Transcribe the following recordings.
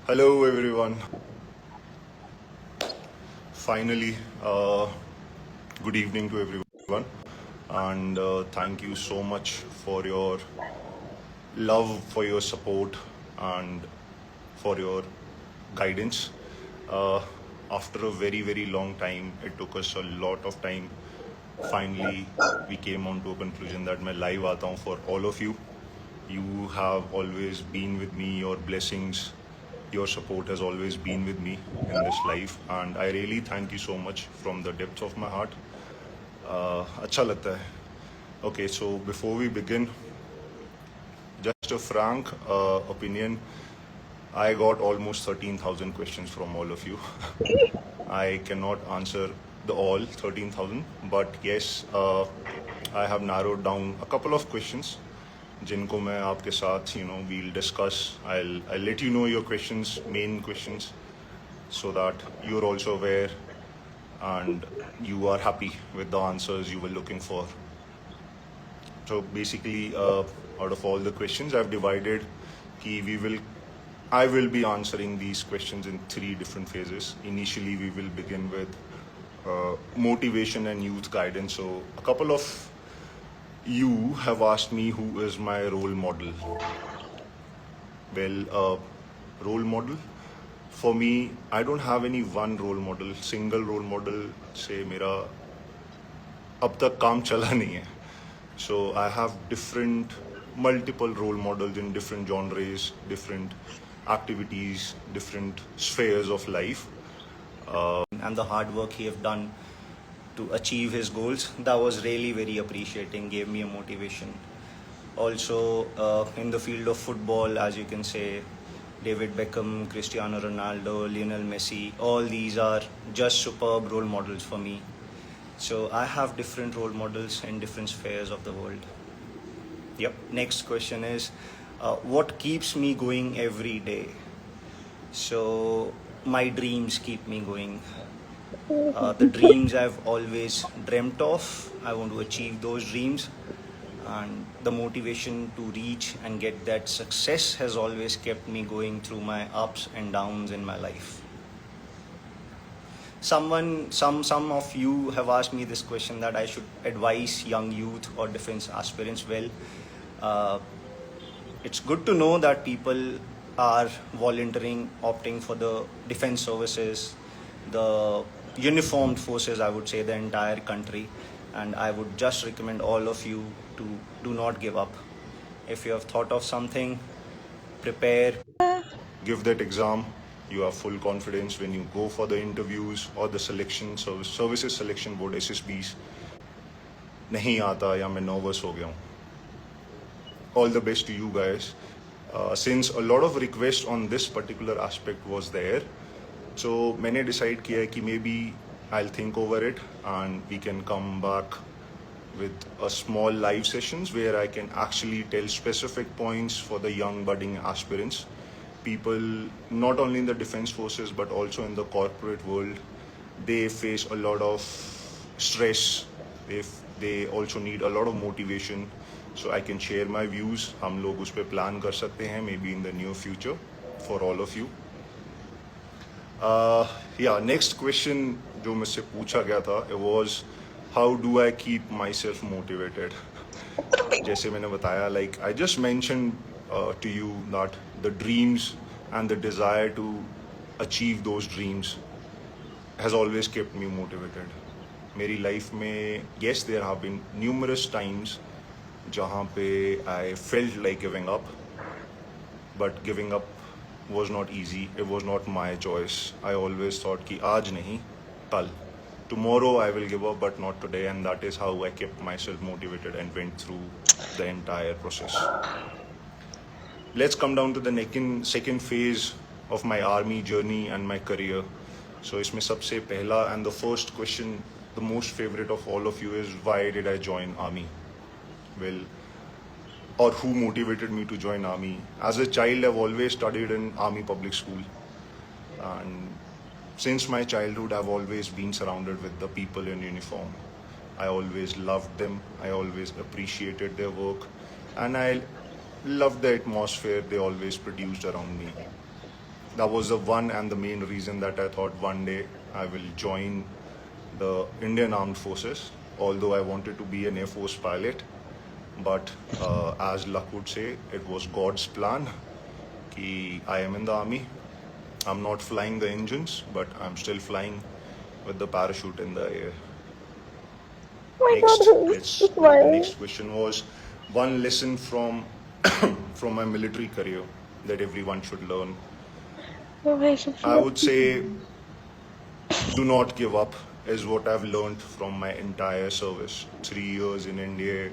Hello, everyone. Finally, good evening to everyone, and thank you so much for your love, for your support, and for your guidance. Uh, After a very, very long time, it took us a lot of time. Finally, we came on to a conclusion that मैं live आता हूँ for all of you. You have always been with me. Your blessings, your support has always been with me in this life, and I really thank you so much from the depths of my heart. अच्छा लगता है. Okay, so before we begin, just a frank opinion. I got almost 13,000 questions from all of you. I cannot answer the all 13,000, but yes, I have narrowed down a couple of questions जिनको मैं आपके साथ we'll discuss. I'll let you know your questions, main questions, so that you're also aware and you are happy with the answers you were looking for. So basically, out of all the questions, I've divided I will be answering these questions in 3 different phases. Initially, we will begin with motivation and youth guidance. So a couple of you have asked me who is my role model. Well, role model for me, I don't have any one role model. Single role model से मेरा अब तक काम चला नहीं है. So I have multiple role models in different genres, different activities, different spheres of life. And the hard work he have done to achieve his goals, that was really very appreciating, gave me a motivation. Also, in the field of football, as you can say, David Beckham, Cristiano Ronaldo, Lionel Messi, all these are just superb role models for me. So I have different role models in different spheres of the world. Yep. Next question is, what keeps me going every day? So my dreams keep me going. The dreams I've always dreamt of, I want to achieve those dreams, and the motivation to reach and get that success has always kept me going through my ups and downs in my life. Some of you have asked me this question, that I should advise young youth or defense aspirants. Well, it's good to know that people are volunteering, opting for the defense services, the uniformed forces, I would say, the entire country. And I would just recommend all of you to do not give up. If you have thought of something, prepare. Give that exam. You have full confidence when you go for the interviews or the services selection board, SSBs. नहीं आता या मैं nervous हो गया हूँ. All the best to you guys. Since a lot of requests on this particular aspect was there, so मैंने decide किया है कि maybe I'll think over it and we can come back with a small live sessions where I can actually tell specific points for the young budding aspirants. People not only in the defense forces but also in the corporate world, they face a lot of stress. They also need a lot of motivation. So I can share my views. हम लोग उस पे plan कर सकते हैं maybe in the near future for all of you. Yeah, next question जो मुझसे पूछा गया था, it was how do I keep myself motivated? जैसे मैंने बताया, like I just mentioned to you that the dreams and the desire to achieve those dreams has always kept me motivated. मेरी life में, yes, there have been numerous times जहाँ पे I felt like giving up, but giving up was not easy. It was not my choice. I always thought कि आज नहीं, कल. Tomorrow I will give up, but not today, and that is how I kept myself motivated and went through the entire process. Let's come down to the second phase of my army journey and my career. So इसमें सबसे पहला and the first question, the most favorite of all of you, is why did I join army? Well, or who motivated me to join army? As a child, I've always studied in army public school, and since my childhood, I've always been surrounded with the people in uniform. I always loved them. I always appreciated their work, and I loved the atmosphere they always produced around me. that was the one and the main reason that I thought one day I will join the Indian Armed Forces. Although I wanted to be an Air Force pilot, but as luck would say, it was God's plan. Ki I am in the army. I'm not flying the engines, but I'm still flying with the parachute in the air. Oh my Next, God, let's who's go. The smiling? next question was one lesson from from my military career that everyone should learn. Oh my God. I would say do not give up is what I've learned from my entire service. 3 years in India,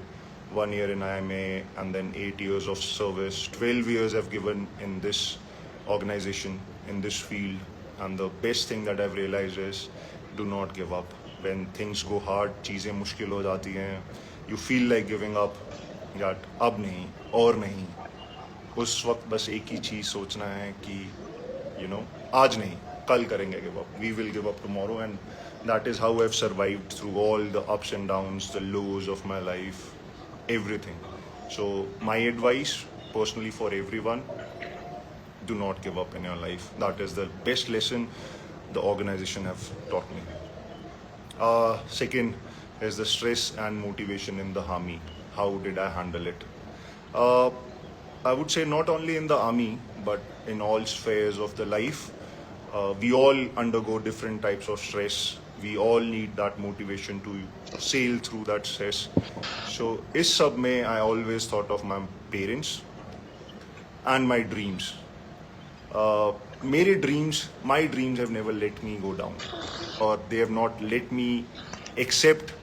1 year in IMA, and then 8 years of service. 12 years I've given in this organization, in this field. And the best thing that I've realized is do not give up. When things go hard, चीज़ें मुश्किल हो जाती हैं, you feel like giving up, that अब नहीं और नहीं. उस वक्त बस एक ही चीज़ सोचना है कि आज नहीं कल करेंगे give up. We will give up tomorrow, and that is how I've survived through all the ups and downs, the lows of my life, everything. So my advice personally for everyone, do not give up in your life. That is the best lesson the organization have taught me. Second is the stress and motivation in the army. How did I handle it? I would say not only in the army, but in all spheres of the life. We all undergo different types of stress. We all need that motivation to sail through that stress. So, is sub mein, I always thought of my parents and my dreams. My dreams have never let me go down, or they have not let me accept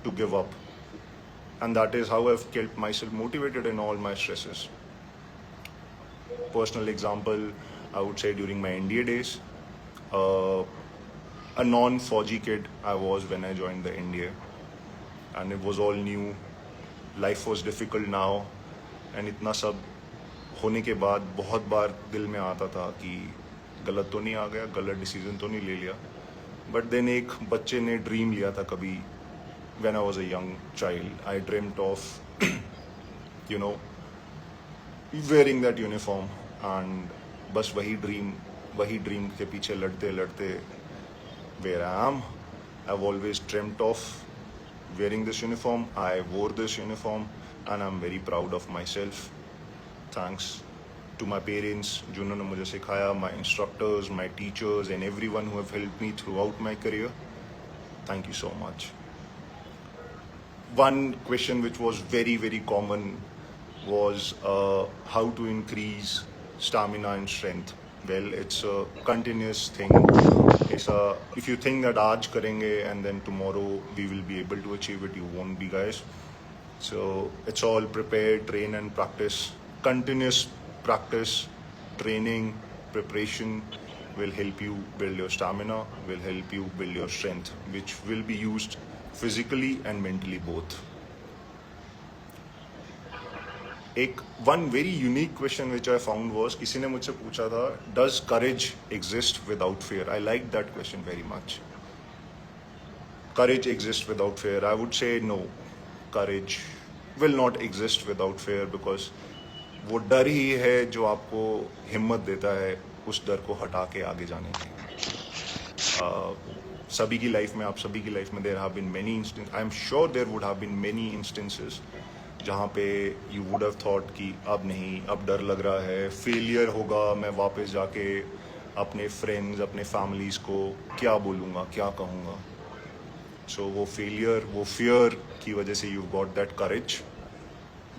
to give up. And that is how I've kept myself motivated in all my stresses. Personal example, I would say during my NDA days, a non-Fauji kid I was when I joined the NDA, and it was all new. Life was difficult now, and इतना सब होने के बाद बहुत बार दिल में आता था कि गलत तो नहीं आ गया, गलत डिसीजन तो नहीं ले लिया. बट देन एक बच्चे ने ड्रीम लिया था कभी, when I was a young child, I dreamt of wearing that uniform, and बस वही ड्रीम के पीछे लड़ते लड़ते where I am. I've always dreamt of wearing this uniform. I wore this uniform, and I'm very proud of myself. Thanks to my parents, जिन्होंने मुझे सिखाया, my instructors, my teachers, and everyone who have helped me throughout my career. Thank you so much. One question which was very, very common was how to increase stamina and strength. Well, it's a continuous thing. If you think that aaj karenge and then tomorrow we will be able to achieve it, you won't be, guys. So it's all prepare, train, and practice. Continuous practice, training, preparation will help you build your stamina, will help you build your strength, which will be used physically and mentally both. One very unique question which I found was, किसी ने मुझसे पूछा था, does courage exist without fear? I like that question very much. Courage exists without fear. I would say no. Courage will not exist without fear, because वो डर ही है जो आपको हिम्मत देता है उस डर को हटा के आगे जाने की. सभी की लाइफ में, आप सभी की लाइफ में there have been many instances. I'm sure there would have been many instances जहाँ पे you would have thought कि अब नहीं, अब डर लग रहा है, फेलियर होगा, मैं वापस जाके अपने फ्रेंड्स, अपने फैमिलीज को क्या बोलूँगा, क्या कहूँगा. सो वो फेलियर, वो फियर की वजह से you've got that courage,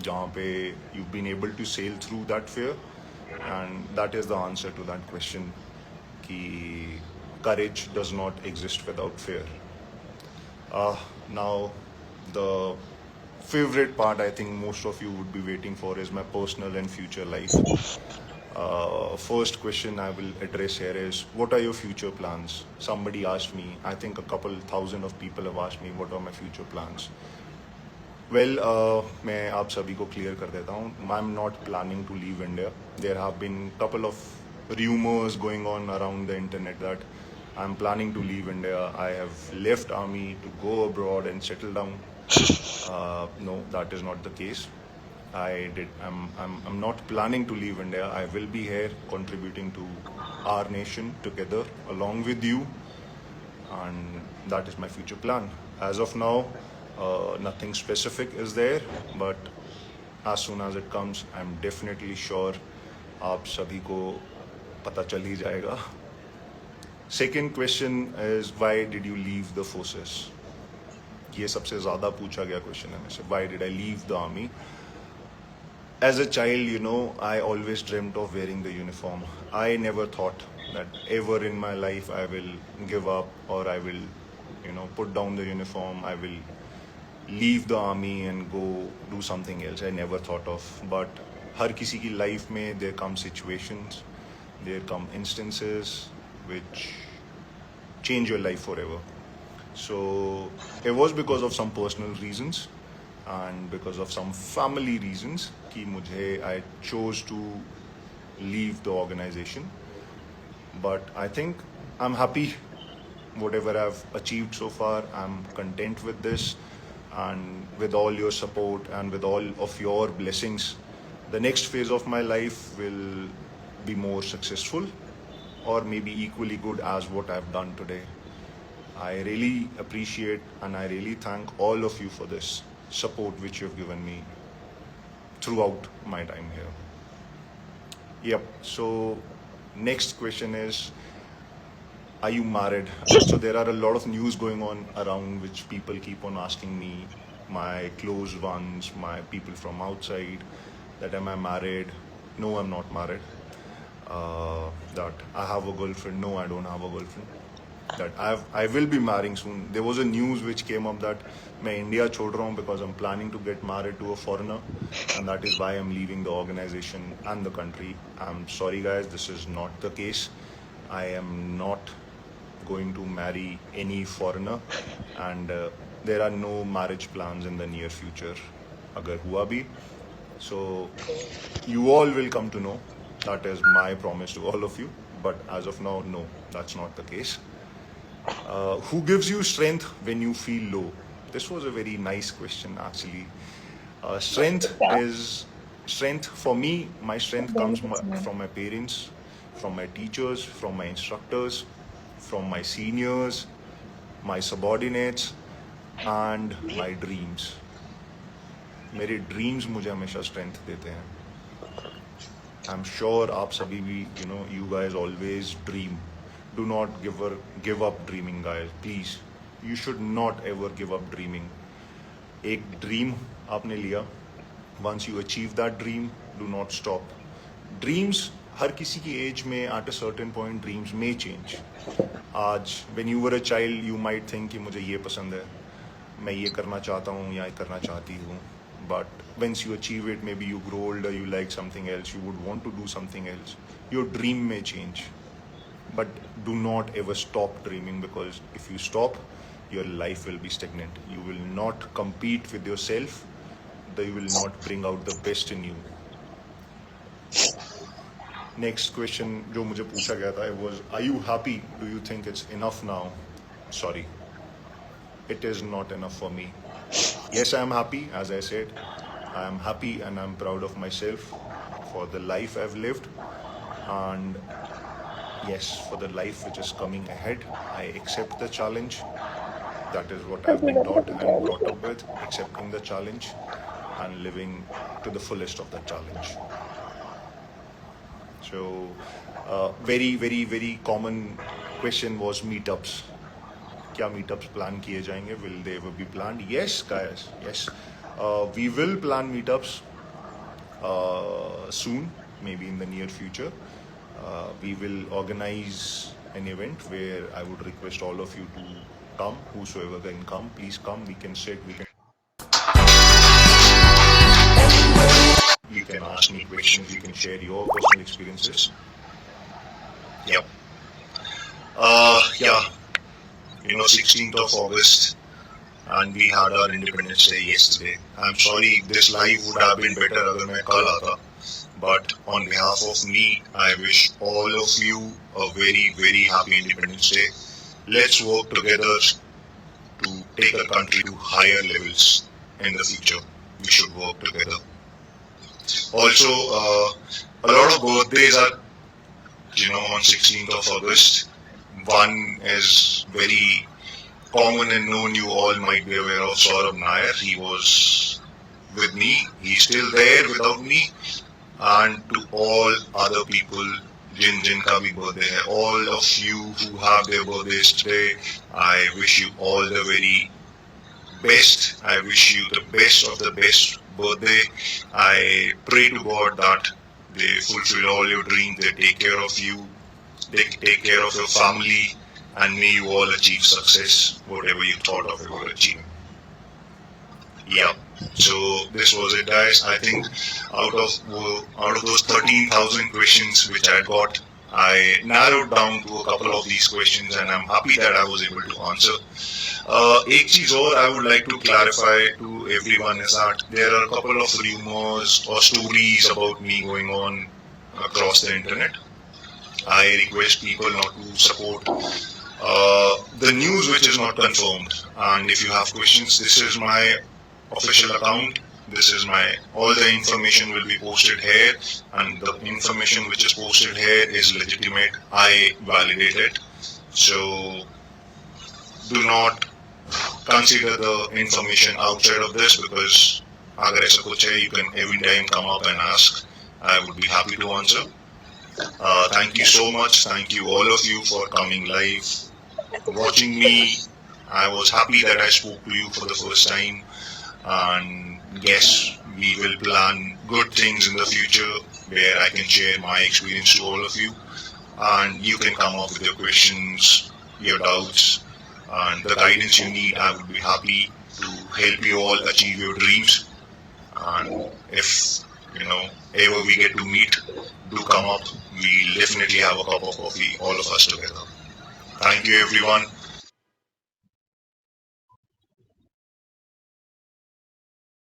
जहाँ पे you've been able to sail through that fear, and that is the answer to that question कि courage does not exist without fear. Now the favorite part I think most of you would be waiting for is my personal and future life. First question I will address here is, what are your future plans? Somebody asked me, I think a couple thousand of people have asked me, what are my future plans? Well, मैं आप सभी को clear कर देता हूँ. I'm not planning to leave India. There have been couple of rumors going on around the internet that I'm planning to leave India. I have left army to go abroad and settle down. No, that is not the case. I'm not planning to leave India. I will be here contributing to our nation together along with you, and that is my future plan. As of now, nothing specific is there, but as soon as it comes, I'm definitely sure आप सभी को पता चल ही जाएगा. Second question is, why did you leave the forces? ये सबसे ज़्यादा पूछा गया क्वेश्चन है मुझसे. Why did I leave the army? As a child, I always dreamt of wearing the uniform. I never thought that ever in my life I will give up, or I will, put down the uniform. I will leave the army and go do something else. I never thought of. But हर किसी की life में there come situations, there come instances which change your life forever. So it was because of some personal reasons and because of some family reasons कि मुझे I chose to leave the organization. But I think I'm happy. Whatever I've achieved so far, I'm content with this, and with all your support and with all of your blessings, the next phase of my life will be more successful, or maybe equally good as what I've done today. I really appreciate and I really thank all of you for this support which you've given me throughout my time here. Yep. So next question is, are you married? So there are a lot of news going on around which people keep on asking me, my close ones, my people from outside, that am I married? No, I'm not married. That I have a girlfriend. No, I don't have a girlfriend. That I will be marrying soon. There was a news which came up that मैं India छोड़ रहा हूँ because I'm planning to get married to a foreigner, and that is why I'm leaving the organization and the country. I'm sorry guys, this is not the case. I am not going to marry any foreigner, and there are no marriage plans in the near future. अगर हुआ भी, so you all will come to know. That is my promise to all of you. But as of now, no, that's not the case. Who gives you strength when you feel low? This was a very nice question, actually. Strength for me. My strength comes from my parents, from my teachers, from my instructors, from my seniors, my subordinates, and my dreams. मेरे dreams मुझे हमेशा strength देते हैं. I'm sure आप सभी भी, you guys always dream. Do not give up dreaming, guys. Please, you should not ever give up dreaming. एक dream आपने लिया. Once you achieve that dream, do not stop. Dreams, हर किसी की age में at a certain point dreams may change. आज when you were a child, you might think कि मुझे ये पसंद है, मैं ये करना चाहता हूँ या ये करना चाहती हूँ. But once you achieve it, maybe you grow older, you like something else, you would want to do something else. Your dream may change. But do not ever stop dreaming, because if you stop, your life will be stagnant. You will not compete with yourself. You will not bring out the best in you. Next question जो मुझे पूछा गया था was, are you happy? Do you think it's enough now? Sorry. It is not enough for me. Yes, I am happy. As I said, I am happy and I'm proud of myself for the life I've lived. And yes, for the life which is coming ahead, I accept the challenge. That is what I've been taught and brought up with, accepting the challenge and living to the fullest of that challenge. So, very, very, very common question was meetups. क्या meetups plan किए जाएंगे? Will they ever be planned? Yes, guys. Yes, we will plan meetups soon, maybe in the near future. We will organize an event where I would request all of you to come. Whosoever can come, please come. We can sit. You can ask me questions. You can share your personal experiences. Yep. Yeah. 16th of August, and we had our Independence Day yesterday. I'm sorry, this live would have been better अगर मैं कल आता. But on behalf of me, I wish all of you a very, very happy Independence Day. Let's work together to take the country to higher levels in the future. We should work together. Also, a lot of birthdays are, on 16th of August. One is very common and known, you all might be aware of, Saurabh Nair. He was with me. He's still there without me. And to all other people, Jin ka bhi birthday hai. All of you who have their birthdays today, I wish you all the very best. I wish you the best of the best birthday. I pray to God that they fulfill all your dreams, they take care of you, they take care of your family, and may you all achieve success, whatever you thought of about achieving. Yeah. So this was it, guys. I think out of those 13,000 questions which I got, I narrowed down to a couple of these questions, and I'm happy that I was able to answer. एक चीज और I would like to clarify to everyone is that there are a couple of rumors or stories about me going on across the internet. I request people not to support the news which is not confirmed. And if you have questions, this is my official account. This is all the information will be posted here, and the information which is posted here is legitimate. I validate it. So do not consider the information outside of this, because agar aisa kuch hai, you can every time come up and ask. I would be happy to answer. Thank you so much. Thank you all of you for coming live, watching me. I was happy that I spoke to you for the first time, and yes, we will plan good things in the future where I can share my experience to all of you, and you can come up with your questions, your doubts, and the guidance you need. I would be happy to help you all achieve your dreams. And if ever we get to meet, do come up. We'll definitely have a cup of coffee, all of us together. Thank you, everyone.